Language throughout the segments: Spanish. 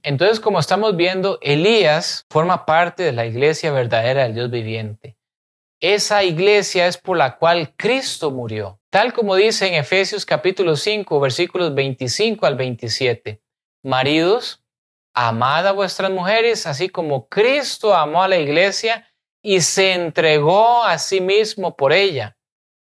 Entonces, como estamos viendo, Elías forma parte de la iglesia verdadera del Dios viviente. Esa iglesia es por la cual Cristo murió, tal como dice en Efesios capítulo 5, versículos 25 al 27. Maridos, amad a vuestras mujeres, así como Cristo amó a la iglesia y se entregó a sí mismo por ella,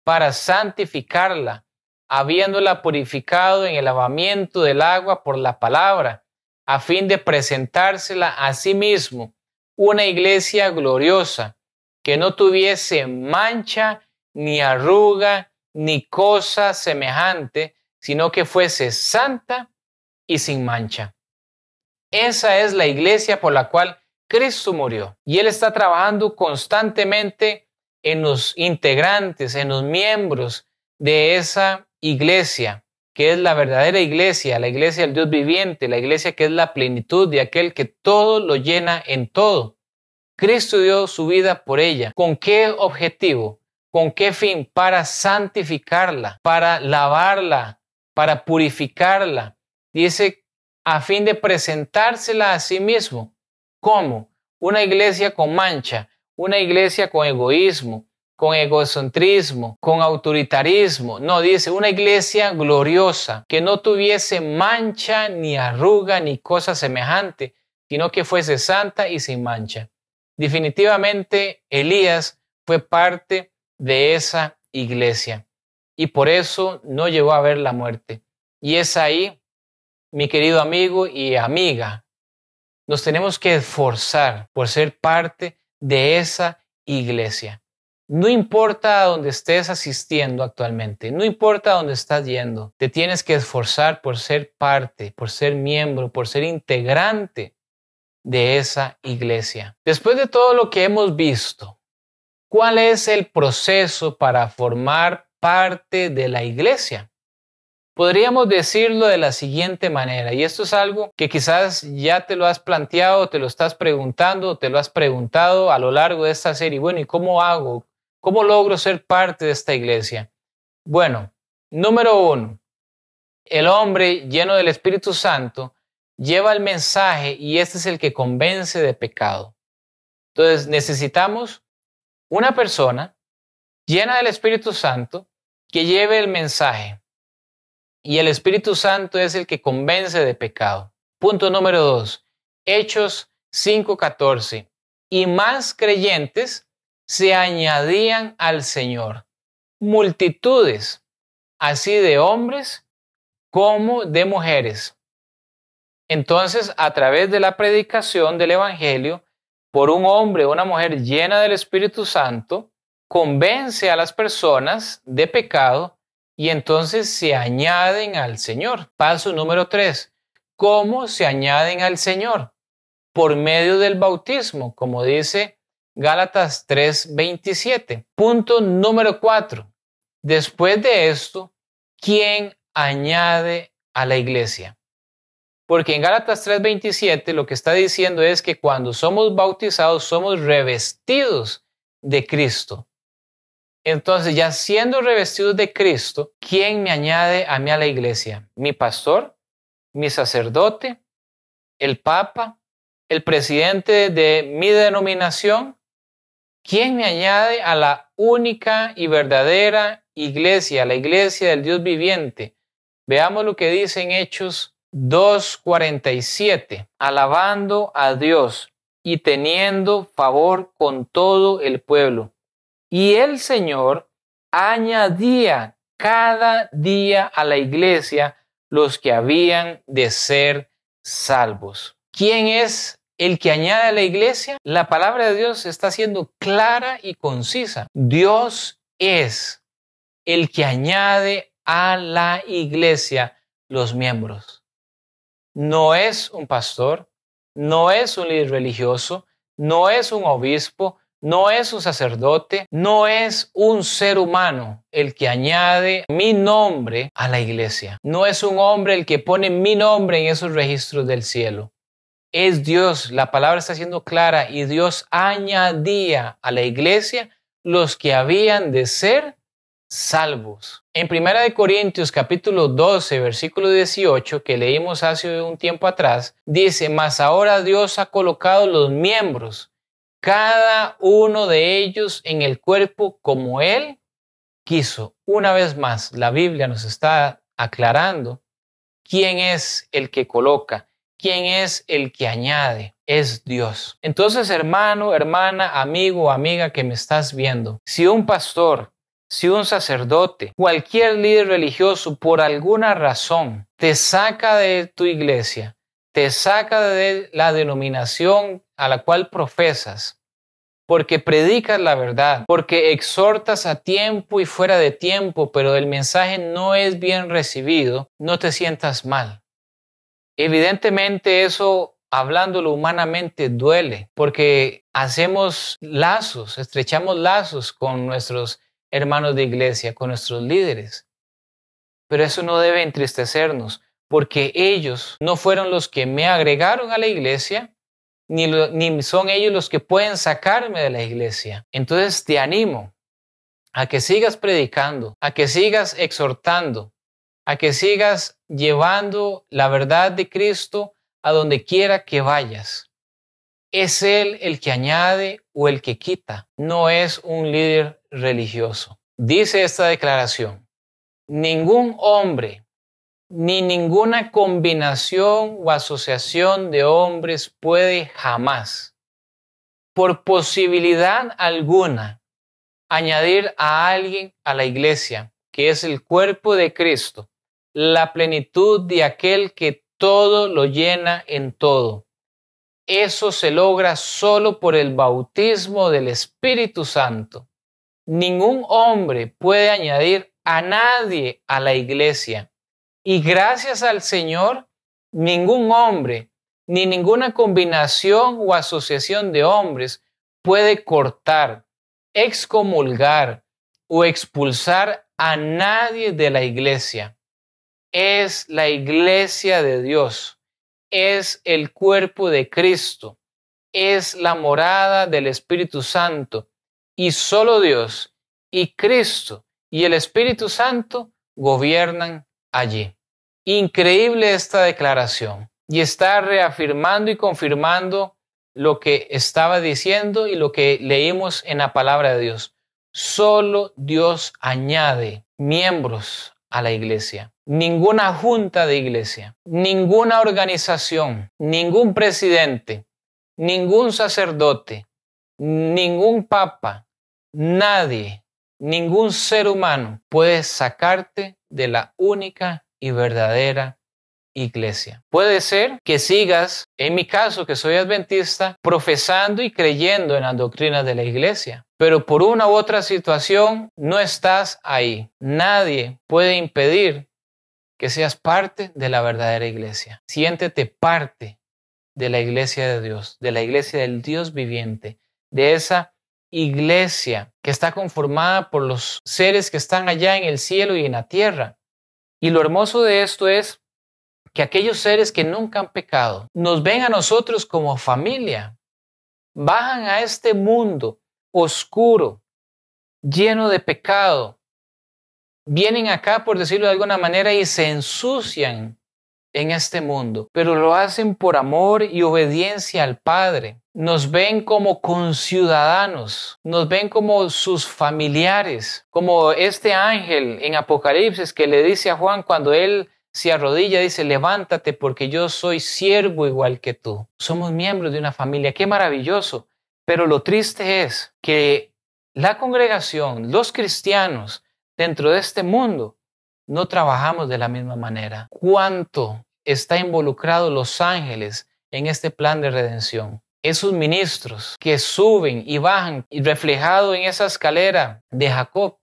para santificarla, habiéndola purificado en el lavamiento del agua por la palabra, a fin de presentársela a sí mismo, una iglesia gloriosa, que no tuviese mancha, ni arruga, ni cosa semejante, sino que fuese santa y sin mancha. Esa es la iglesia por la cual Cristo murió. Y Él está trabajando constantemente en los integrantes, en los miembros de esa iglesia, que es la verdadera iglesia, la iglesia del Dios viviente, la iglesia que es la plenitud de aquel que todo lo llena en todo. Cristo dio su vida por ella. ¿Con qué objetivo? ¿Con qué fin? Para santificarla, para lavarla, para purificarla. Dice, a fin de presentársela a sí mismo. ¿Cómo? Una iglesia con mancha, una iglesia con egoísmo, con egocentrismo, con autoritarismo. No, dice una iglesia gloriosa, que no tuviese mancha, ni arruga, ni cosa semejante, sino que fuese santa y sin mancha. Definitivamente Elías fue parte de esa iglesia y por eso no llegó a ver la muerte. Y es ahí, mi querido amigo y amiga, nos tenemos que esforzar por ser parte de esa iglesia. No importa a dónde estés asistiendo actualmente, no importa a dónde estás yendo, te tienes que esforzar por ser parte, por ser miembro, por ser integrante de esa iglesia. Después de todo lo que hemos visto, ¿cuál es el proceso para formar parte de la iglesia? Podríamos decirlo de la siguiente manera, y esto es algo que quizás ya te lo has planteado, te lo estás preguntando, te lo has preguntado a lo largo de esta serie. Bueno, ¿y cómo hago? ¿Cómo logro ser parte de esta iglesia? Bueno, número 1, el hombre lleno del Espíritu Santo lleva el mensaje y este es el que convence de pecado. Entonces necesitamos una persona llena del Espíritu Santo que lleve el mensaje y el Espíritu Santo es el que convence de pecado. Punto número 2, Hechos 5:14. Y más creyentes se añadían al Señor, multitudes, así de hombres como de mujeres. Entonces, a través de la predicación del Evangelio, por un hombre o una mujer llena del Espíritu Santo, convence a las personas de pecado y entonces se añaden al Señor. Paso número 3. ¿Cómo se añaden al Señor? Por medio del bautismo, como dice Gálatas 3:27. Punto número 4. Después de esto, ¿quién añade a la iglesia? Porque en Gálatas 3:27 lo que está diciendo es que cuando somos bautizados somos revestidos de Cristo. Entonces, ya siendo revestidos de Cristo, ¿quién me añade a mí a la iglesia? ¿Mi pastor? ¿Mi sacerdote? ¿El papa? ¿El presidente de mi denominación? ¿Quién me añade a la única y verdadera iglesia, la iglesia del Dios viviente? Veamos lo que dice en Hechos 2:47. Alabando a Dios y teniendo favor con todo el pueblo. Y el Señor añadía cada día a la iglesia los que habían de ser salvos. ¿Quién es el que añade a la iglesia? La palabra de Dios está siendo clara y concisa. Dios es el que añade a la iglesia los miembros. No es un pastor, no es un líder religioso, no es un obispo, no es un sacerdote, no es un ser humano el que añade mi nombre a la iglesia. No es un hombre el que pone mi nombre en esos registros del cielo. Es Dios, la palabra está siendo clara, y Dios añadía a la iglesia los que habían de ser salvos. En 1 Corintios capítulo 12, versículo 18, que leímos hace un tiempo atrás, dice: mas ahora Dios ha colocado los miembros, cada uno de ellos en el cuerpo como Él quiso. Una vez más, la Biblia nos está aclarando quién es el que coloca, quién es el que añade. Es Dios. Entonces, hermano, hermana, amigo, amiga que me estás viendo, si un pastor, si un sacerdote, cualquier líder religioso por alguna razón te saca de tu iglesia, te saca de la denominación a la cual profesas, porque predicas la verdad, porque exhortas a tiempo y fuera de tiempo, pero el mensaje no es bien recibido, no te sientas mal. Evidentemente eso, hablándolo humanamente, duele, porque hacemos lazos, estrechamos lazos con nuestros hermanos de iglesia, con nuestros líderes. Pero eso no debe entristecernos, porque ellos no fueron los que me agregaron a la iglesia, ni son ellos los que pueden sacarme de la iglesia. Entonces te animo a que sigas predicando, a que sigas exhortando, a que sigas llevando la verdad de Cristo a donde quiera que vayas. Es Él el que añade o el que quita, no es un líder religioso. Dice esta declaración: ningún hombre ni ninguna combinación o asociación de hombres puede jamás, por posibilidad alguna, añadir a alguien a la iglesia, que es el cuerpo de Cristo, la plenitud de aquel que todo lo llena en todo. Eso se logra solo por el bautismo del Espíritu Santo. Ningún hombre puede añadir a nadie a la iglesia. Y gracias al Señor, ningún hombre, ni ninguna combinación o asociación de hombres puede cortar, excomulgar o expulsar a nadie de la iglesia. Es la iglesia de Dios, es el cuerpo de Cristo, es la morada del Espíritu Santo, y solo Dios y Cristo y el Espíritu Santo gobiernan allí. Increíble esta declaración, y está reafirmando y confirmando lo que estaba diciendo y lo que leímos en la palabra de Dios. Solo Dios añade miembros a la iglesia. Ninguna junta de iglesia, ninguna organización, ningún presidente, ningún sacerdote, ningún papa, nadie, ningún ser humano puede sacarte de la única y verdadera iglesia. Puede ser que sigas, en mi caso que soy adventista, profesando y creyendo en las doctrinas de la iglesia, pero por una u otra situación no estás ahí. Nadie puede impedir que seas parte de la verdadera iglesia. Siéntete parte de la iglesia de Dios, de la iglesia del Dios viviente, de esa iglesia que está conformada por los seres que están allá en el cielo y en la tierra. Y lo hermoso de esto es que aquellos seres que nunca han pecado nos ven a nosotros como familia. Bajan a este mundo oscuro, lleno de pecado. Vienen acá, por decirlo de alguna manera, y se ensucian en este mundo, pero lo hacen por amor y obediencia al Padre. Nos ven como conciudadanos, nos ven como sus familiares, como este ángel en Apocalipsis que le dice a Juan cuando él se arrodilla, dice: levántate porque yo soy siervo igual que tú. Somos miembros de una familia, qué maravilloso. Pero lo triste es que la congregación, los cristianos dentro de este mundo, no trabajamos de la misma manera. ¿Cuánto está involucrado los ángeles en este plan de redención? Esos ministros que suben y bajan, y reflejado en esa escalera de Jacob,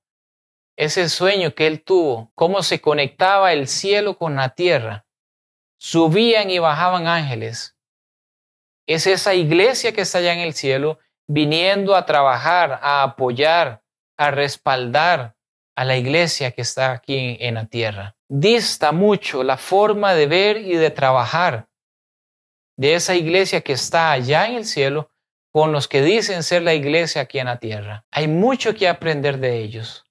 ese sueño que él tuvo, cómo se conectaba el cielo con la tierra, subían y bajaban ángeles. Es esa iglesia que está allá en el cielo viniendo a trabajar, a apoyar, a respaldar a la iglesia que está aquí en la tierra. Dista mucho la forma de ver y de trabajar de esa iglesia que está allá en el cielo con los que dicen ser la iglesia aquí en la tierra. Hay mucho que aprender de ellos,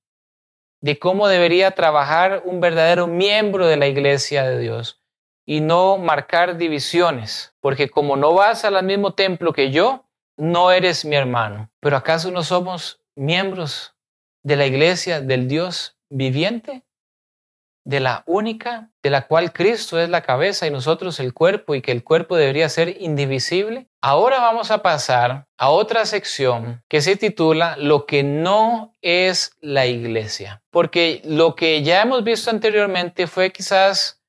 de cómo debería trabajar un verdadero miembro de la iglesia de Dios y no marcar divisiones, porque como no vas al mismo templo que yo, no eres mi hermano. ¿Pero acaso no somos miembros de la iglesia del Dios viviente? De la única, de la cual Cristo es la cabeza y nosotros el cuerpo, y que el cuerpo debería ser indivisible. Ahora vamos a pasar a otra sección que se titula Lo que no es la iglesia, porque lo que ya hemos visto anteriormente fue quizás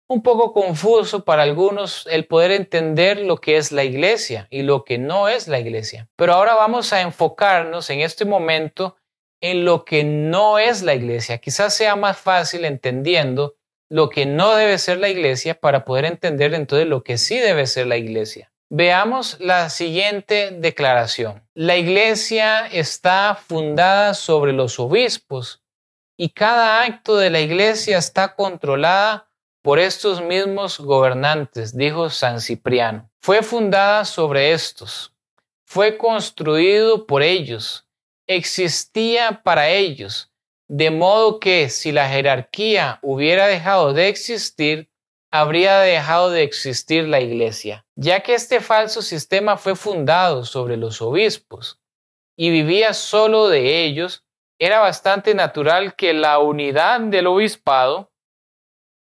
un poco confuso para algunos el poder entender lo que es la iglesia y lo que no es la iglesia. Pero ahora vamos a enfocarnos en este momento en lo que no es la iglesia. Quizás sea más fácil entendiendo lo que no debe ser la iglesia para poder entender entonces lo que sí debe ser la iglesia. Veamos la siguiente declaración. La iglesia está fundada sobre los obispos y cada acto de la iglesia está controlada por estos mismos gobernantes, dijo San Cipriano. Fue fundada sobre estos, fue construido por ellos, existía para ellos, de modo que si la jerarquía hubiera dejado de existir, habría dejado de existir la iglesia, ya que este falso sistema fue fundado sobre los obispos y vivía solo de ellos. Era bastante natural que la unidad del obispado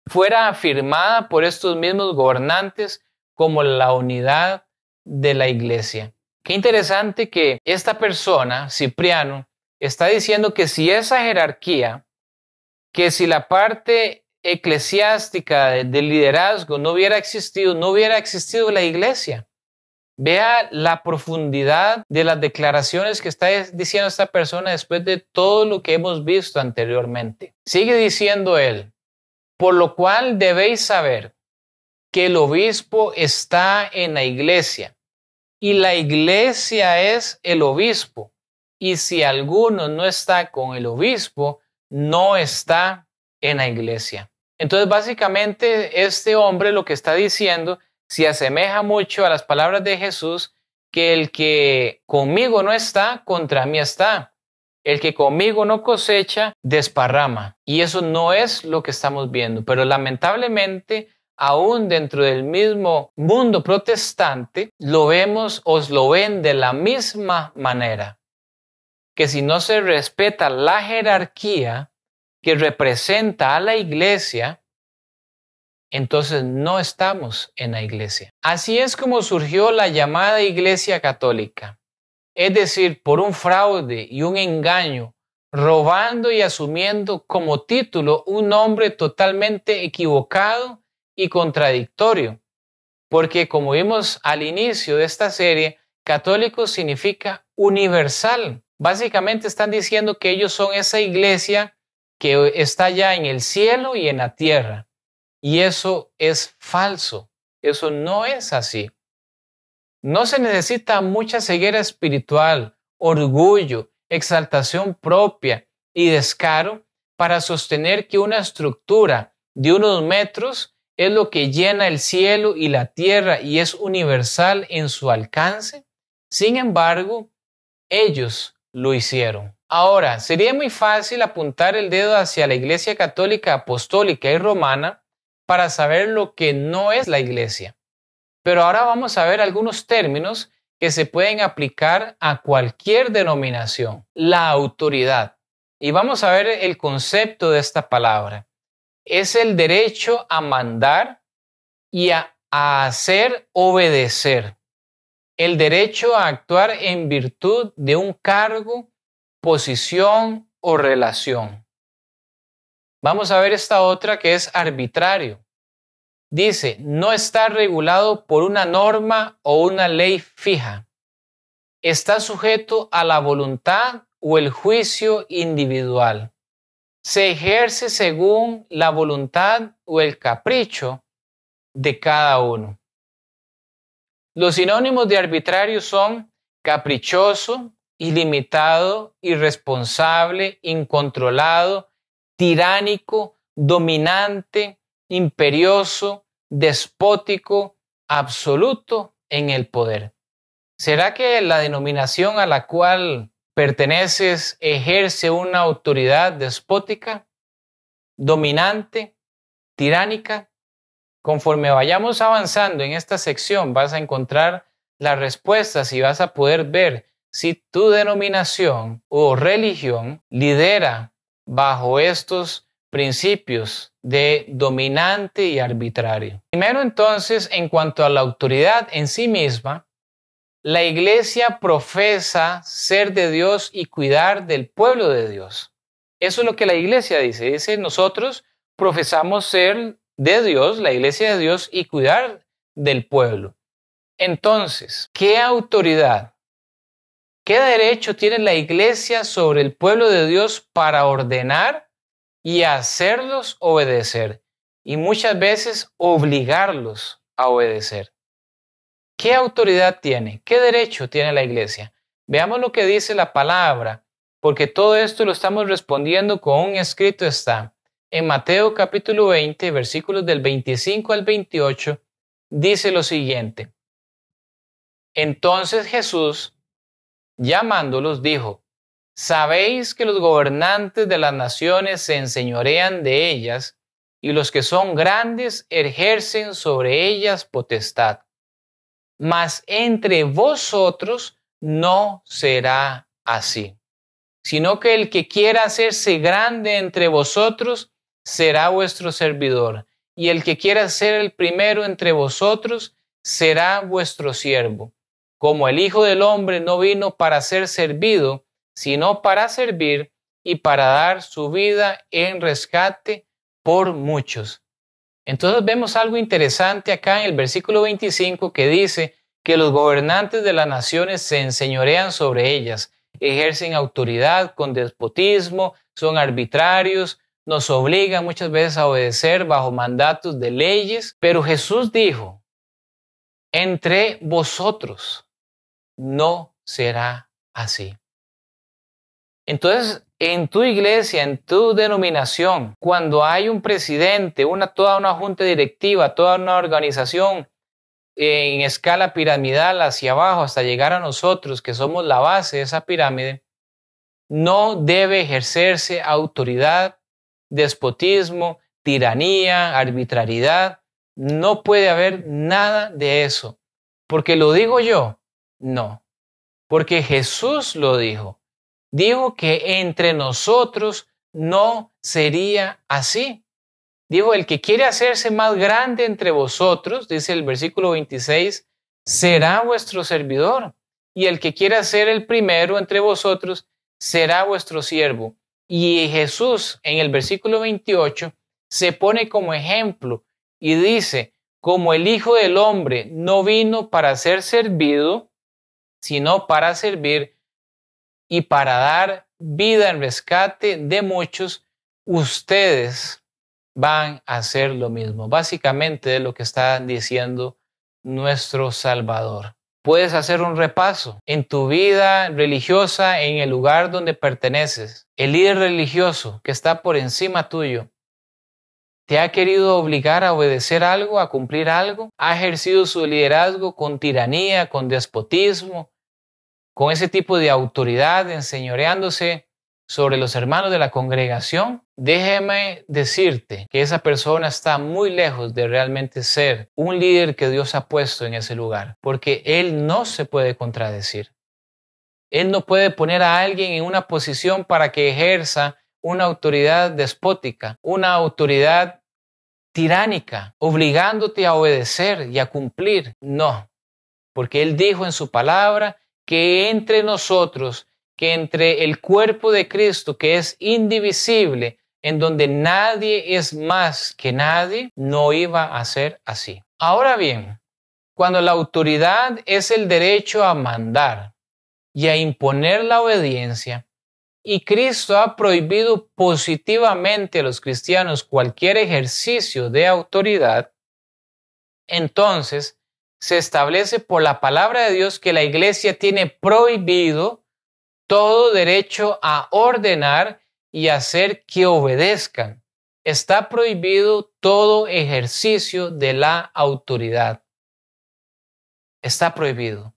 fuera afirmada por estos mismos gobernantes como la unidad de la iglesia. Qué interesante que esta persona, Cipriano, está diciendo que si esa jerarquía, que si la parte eclesiástica del liderazgo no hubiera existido la iglesia. Vea la profundidad de las declaraciones que está diciendo esta persona después de todo lo que hemos visto anteriormente. Sigue diciendo él, por lo cual debéis saber que el obispo está en la iglesia y la iglesia es el obispo. Y si alguno no está con el obispo, no está en la iglesia. Entonces, básicamente, este hombre lo que está diciendo se asemeja mucho a las palabras de Jesús, que el que conmigo no está, contra mí está. El que conmigo no cosecha, desparrama. Y eso no es lo que estamos viendo. Pero lamentablemente, aún dentro del mismo mundo protestante, lo vemos, os lo ven de la misma manera. Que si no se respeta la jerarquía que representa a la iglesia, entonces no estamos en la iglesia. Así es como surgió la llamada Iglesia Católica. Es decir, por un fraude y un engaño, robando y asumiendo como título un nombre totalmente equivocado y contradictorio. Porque como vimos al inicio de esta serie, católico significa universal. Básicamente están diciendo que ellos son esa iglesia que está ya en el cielo y en la tierra. Y eso es falso. Eso no es así. No se necesita mucha ceguera espiritual, orgullo, exaltación propia y descaro para sostener que una estructura de unos metros es lo que llena el cielo y la tierra y es universal en su alcance. Sin embargo, ellos lo hicieron. Ahora, sería muy fácil apuntar el dedo hacia la Iglesia Católica Apostólica y Romana para saber lo que no es la iglesia. Pero ahora vamos a ver algunos términos que se pueden aplicar a cualquier denominación. La autoridad. Y vamos a ver el concepto de esta palabra. Es el derecho a mandar y a hacer obedecer. El derecho a actuar en virtud de un cargo, posición o relación. Vamos a ver esta otra que es arbitrario. Dice, no está regulado por una norma o una ley fija. Está sujeto a la voluntad o el juicio individual. Se ejerce según la voluntad o el capricho de cada uno. Los sinónimos de arbitrario son caprichoso, ilimitado, irresponsable, incontrolado, tiránico, dominante, imperioso, despótico, absoluto en el poder. ¿Será que la denominación a la cual perteneces ejerce una autoridad despótica, dominante, tiránica? Conforme vayamos avanzando en esta sección, vas a encontrar las respuestas y vas a poder ver si tu denominación o religión lidera bajo estos principios de dominante y arbitrario. Primero, entonces, en cuanto a la autoridad en sí misma, la iglesia profesa ser de Dios y cuidar del pueblo de Dios. Eso es lo que la iglesia dice. Dice, nosotros profesamos ser de Dios, la iglesia de Dios, y cuidar del pueblo. Entonces, ¿qué autoridad, qué derecho tiene la iglesia sobre el pueblo de Dios para ordenar y hacerlos obedecer? Y muchas veces obligarlos a obedecer. ¿Qué autoridad tiene? ¿Qué derecho tiene la iglesia? Veamos lo que dice la palabra, porque todo esto lo estamos respondiendo con un escrito está. En Mateo capítulo 20, versículos del 25 al 28, dice lo siguiente. Entonces Jesús, llamándolos, dijo, ¿sabéis que los gobernantes de las naciones se enseñorean de ellas y los que son grandes ejercen sobre ellas potestad? Mas entre vosotros no será así, sino que el que quiera hacerse grande entre vosotros será vuestro servidor, y el que quiera ser el primero entre vosotros será vuestro siervo. Como el Hijo del Hombre no vino para ser servido, sino para servir y para dar su vida en rescate por muchos. Entonces vemos algo interesante acá en el versículo 25 que dice que los gobernantes de las naciones se enseñorean sobre ellas, ejercen autoridad con despotismo, son arbitrarios, nos obligan muchas veces a obedecer bajo mandatos de leyes, pero Jesús dijo, entre vosotros no será así. Entonces, en tu iglesia, en tu denominación, cuando hay un presidente, toda una junta directiva, toda una organización en escala piramidal hacia abajo hasta llegar a nosotros, que somos la base de esa pirámide, no debe ejercerse autoridad, despotismo, tiranía, arbitrariedad. No puede haber nada de eso. ¿Porque lo digo yo? No. Porque Jesús lo dijo. Dijo que entre nosotros no sería así. Dijo, el que quiere hacerse más grande entre vosotros, dice el versículo 26, será vuestro servidor. Y el que quiera ser el primero entre vosotros será vuestro siervo. Y Jesús en el versículo 28 se pone como ejemplo y dice, como el Hijo del Hombre no vino para ser servido, sino para servir y para dar vida en rescate de muchos, ustedes van a hacer lo mismo. Básicamente es lo que está diciendo nuestro Salvador. Puedes hacer un repaso en tu vida religiosa, en el lugar donde perteneces. El líder religioso que está por encima tuyo, ¿te ha querido obligar a obedecer algo, a cumplir algo? ¿Ha ejercido su liderazgo con tiranía, con despotismo, con ese tipo de autoridad, enseñoreándose sobre los hermanos de la congregación? Déjeme decirte que esa persona está muy lejos de realmente ser un líder que Dios ha puesto en ese lugar, porque él no se puede contradecir. Él no puede poner a alguien en una posición para que ejerza una autoridad despótica, una autoridad tiránica, obligándote a obedecer y a cumplir. No, porque Él dijo en su palabra que entre nosotros, que entre el cuerpo de Cristo, que es indivisible, en donde nadie es más que nadie, no iba a ser así. Ahora bien, cuando la autoridad es el derecho a mandar y a imponer la obediencia, y Cristo ha prohibido positivamente a los cristianos cualquier ejercicio de autoridad, entonces se establece por la palabra de Dios que la iglesia tiene prohibido todo derecho a ordenar y hacer que obedezcan. Está prohibido todo ejercicio de la autoridad. está prohibido.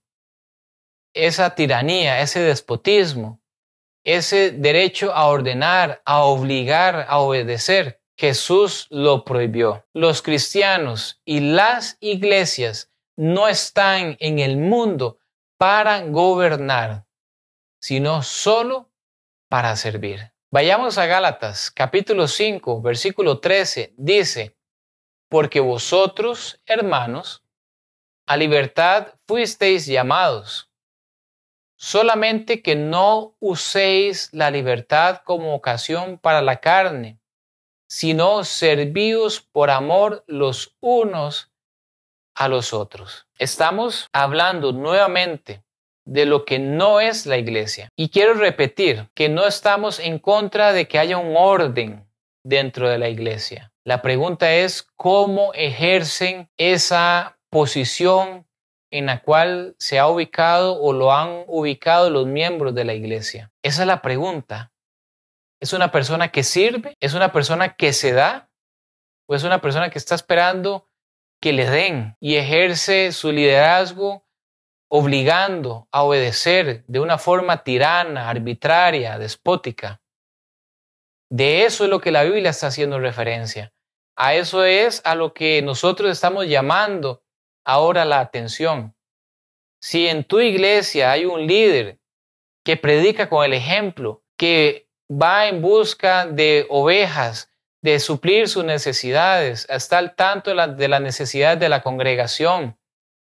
Esa tiranía, ese despotismo, ese derecho a ordenar, a obligar, a obedecer, Jesús lo prohibió. Los cristianos y las iglesias no están en el mundo para gobernar, sino solo para servir. Vayamos a Gálatas, capítulo 5, versículo 13, dice: porque vosotros, hermanos, a libertad fuisteis llamados, solamente que no uséis la libertad como ocasión para la carne, sino servíos por amor los unos a los otros. Estamos hablando nuevamente de lo que no es la iglesia. Y quiero repetir que no estamos en contra de que haya un orden dentro de la iglesia. La pregunta es cómo ejercen esa posición en la cual se ha ubicado o lo han ubicado los miembros de la iglesia. Esa es la pregunta. ¿Es una persona que sirve? ¿Es una persona que se da? ¿O es una persona que está esperando que le den y ejerce su liderazgo obligando a obedecer de una forma tirana, arbitraria, despótica? De eso es lo que la Biblia está haciendo referencia. A eso es a lo que nosotros estamos llamando ahora la atención. Si en tu iglesia hay un líder que predica con el ejemplo, que va en busca de ovejas, de suplir sus necesidades, está al tanto de las necesidades de la congregación,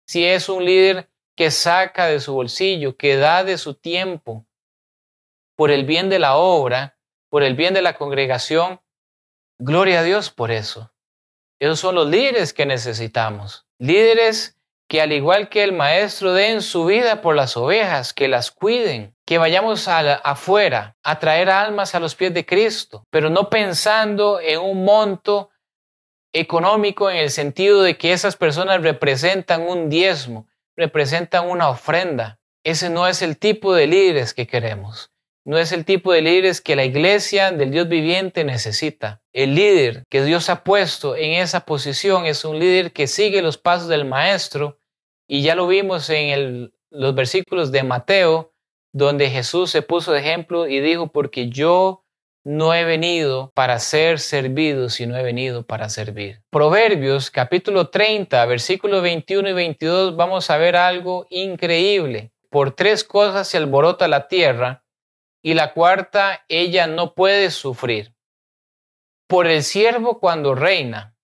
si es un líder que saca de su bolsillo, que da de su tiempo por el bien de la obra, por el bien de la congregación, gloria a Dios por eso. Esos son los líderes que necesitamos. Líderes que al igual que el maestro den su vida por las ovejas, que las cuiden, que vayamos afuera a traer almas a los pies de Cristo, pero no pensando en un monto económico en el sentido de que esas personas representan un diezmo, representan una ofrenda. Ese no es el tipo de líderes que queremos. No es el tipo de líderes que la iglesia del Dios viviente necesita. El líder que Dios ha puesto en esa posición es un líder que sigue los pasos del maestro, y ya lo vimos en los versículos de Mateo, donde Jesús se puso de ejemplo y dijo: porque yo no he venido para ser servido, sino he venido para servir. Proverbios capítulo 30, versículos 21 y 22, vamos a ver algo increíble. Por 3 cosas se alborota la tierra, y la cuarta ella no puede sufrir. Por el siervo cuando reina,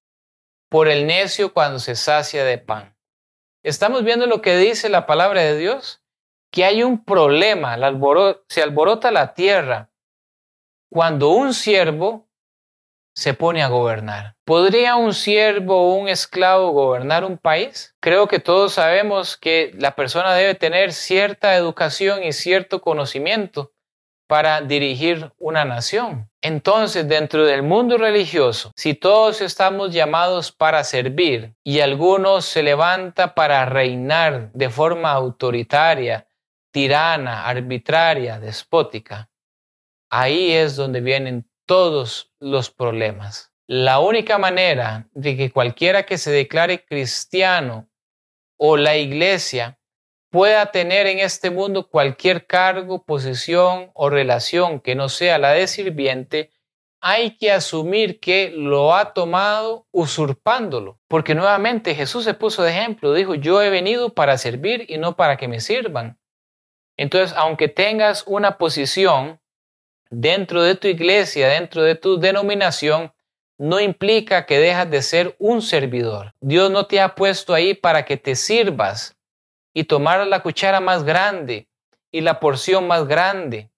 por el necio cuando se sacia de pan. Estamos viendo lo que dice la palabra de Dios, que hay un problema, se alborota la tierra cuando un siervo se pone a gobernar. ¿Podría un siervo o un esclavo gobernar un país? Creo que todos sabemos que la persona debe tener cierta educación y cierto conocimiento para dirigir una nación. Entonces, dentro del mundo religioso, si todos estamos llamados para servir y algunos se levanta para reinar de forma autoritaria, tirana, arbitraria, despótica, ahí es donde vienen todos los problemas. La única manera de que cualquiera que se declare cristiano o la iglesia pueda tener en este mundo cualquier cargo, posición o relación que no sea la de sirviente, hay que asumir que lo ha tomado usurpándolo. Porque nuevamente Jesús se puso de ejemplo, dijo: yo he venido para servir y no para que me sirvan. Entonces, aunque tengas una posición dentro de tu iglesia, dentro de tu denominación, no implica que dejas de ser un servidor. Dios no te ha puesto ahí para que te sirvas y tomar la cuchara más grande y la porción más grande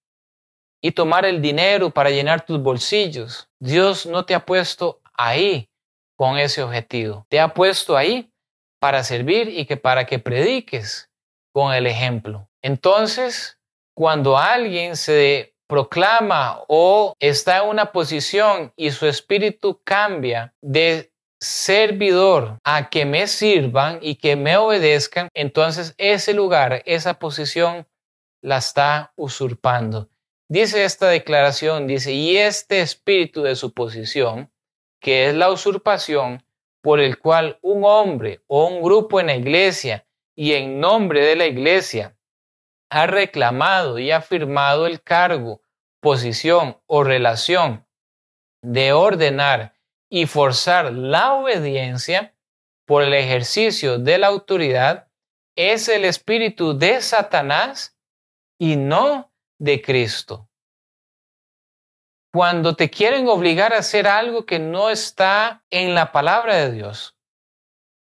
y tomar el dinero para llenar tus bolsillos. Dios no te ha puesto ahí con ese objetivo. Te ha puesto ahí para servir y para que prediques con el ejemplo. Entonces, cuando alguien se proclama o está en una posición y su espíritu cambia de servidor a que me sirvan y que me obedezcan, entonces ese lugar, esa posición la está usurpando. Dice esta declaración, dice: y este espíritu de su posición, que es la usurpación, por el cual un hombre o un grupo en la iglesia y en nombre de la iglesia ha reclamado y afirmado el cargo, posición o relación de ordenar y forzar la obediencia por el ejercicio de la autoridad, es el espíritu de Satanás y no de Cristo. Cuando te quieren obligar a hacer algo que no está en la palabra de Dios,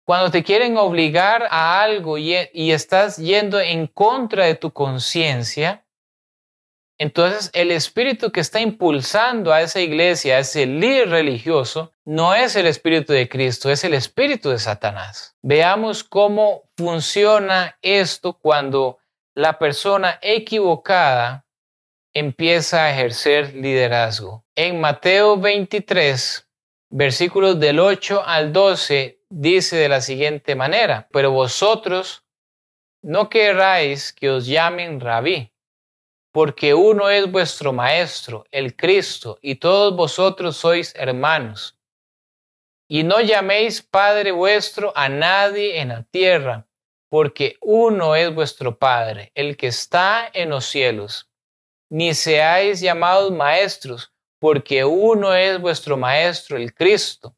cuando te quieren obligar a algo y estás yendo en contra de tu conciencia, entonces el espíritu que está impulsando a esa iglesia, a ese líder religioso, no es el espíritu de Cristo, es el espíritu de Satanás. Veamos cómo funciona esto cuando la persona equivocada empieza a ejercer liderazgo. En Mateo 23, versículos del 8 al 12, dice de la siguiente manera: pero vosotros no querráis que os llamen rabí, porque uno es vuestro maestro, el Cristo, y todos vosotros sois hermanos. Y no llaméis Padre vuestro a nadie en la tierra, porque uno es vuestro Padre, el que está en los cielos. Ni seáis llamados maestros, porque uno es vuestro Maestro, el Cristo.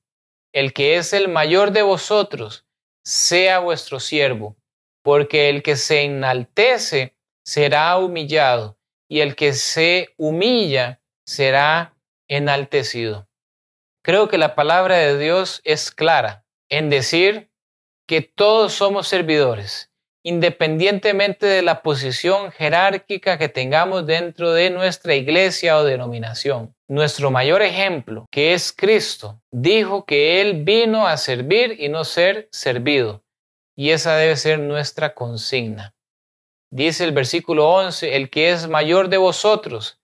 El que es el mayor de vosotros, sea vuestro siervo, porque el que se enaltece será humillado, y el que se humilla será enaltecido. Creo que la palabra de Dios es clara en decir que todos somos servidores, independientemente de la posición jerárquica que tengamos dentro de nuestra iglesia o denominación. Nuestro mayor ejemplo, que es Cristo, dijo que Él vino a servir y no ser servido, y esa debe ser nuestra consigna. Dice el versículo 11, el que es mayor de vosotros,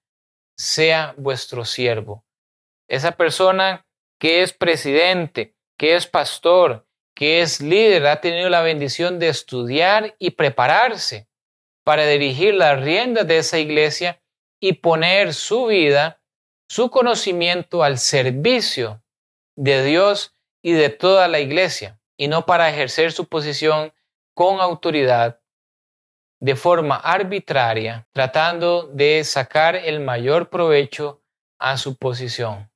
sea vuestro siervo. Esa persona que es presidente, que es pastor, que es líder, ha tenido la bendición de estudiar y prepararse para dirigir las riendas de esa iglesia y poner su vida, su conocimiento al servicio de Dios y de toda la iglesia, y no para ejercer su posición con autoridad de forma arbitraria, tratando de sacar el mayor provecho a su posición.